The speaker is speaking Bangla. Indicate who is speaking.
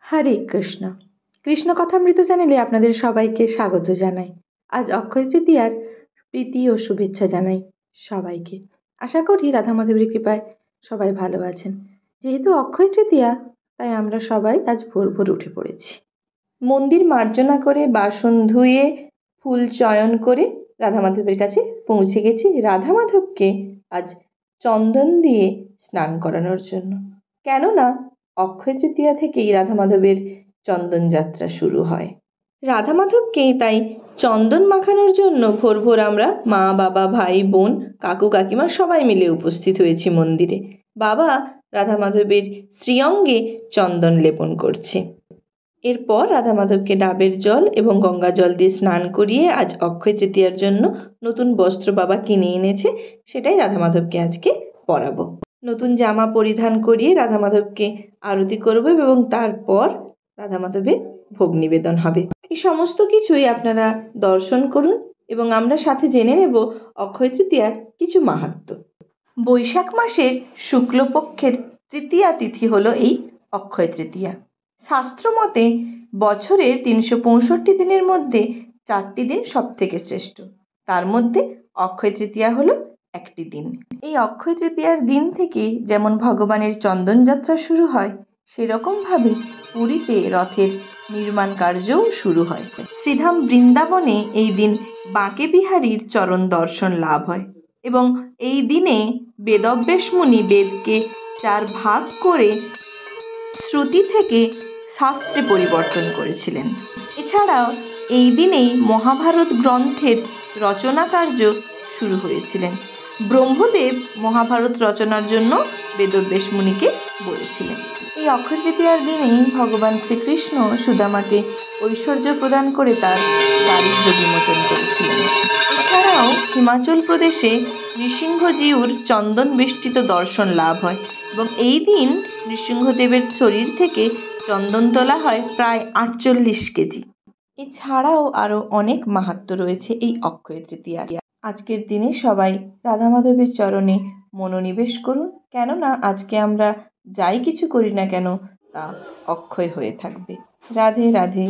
Speaker 1: হরে কৃষ্ণ। কৃষ্ণ কথামৃত চ্যানেলে আপনাদের সবাইকে স্বাগত জানাই। আজ অক্ষয় তৃতীয়ার প্রীতি ও শুভেচ্ছা জানাই সবাইকে। আশা করি রাধা মাধবের কৃপায় সবাই ভালো আছেন। যেহেতু অক্ষয় তৃতীয়া, তাই আমরা সবাই আজ ভোর ভোর উঠে পড়েছি। মন্দির মার্জনা করে, বাসন ধুয়ে, ফুল চয়ন করে রাধা মাধবের কাছে পৌঁছে গেছি রাধা মাধবকে আজ চন্দন দিয়ে স্নান করানোর জন্য। কেননা অক্ষয় তৃতীয়া থেকেই রাধা মাধবের চন্দন যাত্রা শুরু হয়। রাধা মাধবকে তাই চন্দন মাখানোর জন্য ভোর ভোর আমরা মা, বাবা, ভাই, বোন, কাকু, কাকিমা সবাই মিলে উপস্থিত হয়েছি মন্দিরে। বাবা রাধা মাধবের শ্রীঅঙ্গে চন্দন লেপন করছে। এরপর রাধা মাধবকে ডাবের জল এবং গঙ্গা জল দিয়ে স্নান করিয়ে আজ অক্ষয় তৃতীয়ার জন্য নতুন বস্ত্র বাবা কিনে এনেছে, সেটাই রাধা মাধবকে আজকে পরাবো। নতুন জামা পরিধান করিয়ে রাধা মাধবকে আরতি করব এবং তারপর রাধা মাধবের ভোগ নিবেদন হবে। এই সমস্ত কিছুই আপনারা দর্শন করুন এবং আমরা সাথে জেনে নেব অক্ষয় তৃতীয়ার কিছু মাহাত্ম্য। বৈশাখ মাসের শুক্লপক্ষের তৃতীয়া তিথি হলো এই অক্ষয় তৃতীয়া। শাস্ত্র মতে বছরের ৩৬৫ দিনের মধ্যে ৪টি দিন সব থেকে শ্রেষ্ঠ। তার মধ্যে অক্ষয় তৃতীয়া হলো একটি দিন। এই অক্ষয় তৃতীয়ার দিন থেকে যেমন ভগবানের চন্দন যাত্রা শুরু হয়, সেরকমভাবে পুরীতে রথের নির্মাণ কার্যও শুরু হয়। শ্রীধাম বৃন্দাবনে এই দিন বাঁকে বিহারীর চরণ দর্শন লাভ হয় এবং এই দিনে বেদব্যাস মুনি বেদকে 4 ভাগ করে শ্রুতি থেকে শাস্ত্রে পরিবর্তন করেছিলেন। এছাড়াও এই দিনেই মহাভারত গ্রন্থের রচনা কার্য শুরু হয়েছিলেন। ব্রহ্মদেব মহাভারত রচনার জন্য বেদব্যাস মুনিকে বলেছিলেন। এই অক্ষয় তৃতীয়ার দিনেই ভগবান শ্রীকৃষ্ণ সুদামাকে ঐশ্বর্য প্রদান করে তার দারিদ্র্য বিমোচন করেছিলেন। এছাড়াও হিমাচল প্রদেশে নৃসিংহজিউর চন্দন বেষ্টিত দর্শন লাভ হয় এবং এই দিন নৃসিংহদেবের শরীর থেকে চন্দন তোলা হয় প্রায় 48 কেজি। এছাড়াও আরও অনেক মাহাত্ম্য রয়েছে এই অক্ষয় তৃতীয়া। আজকের দিনে সবাই রাধা মাধবের চরণে মনোনিবেশ করুন, কেননা আজকে আমরা যাই কিছু করি না কেন তা অক্ষয় হয়ে থাকবে। রাধে রাধে।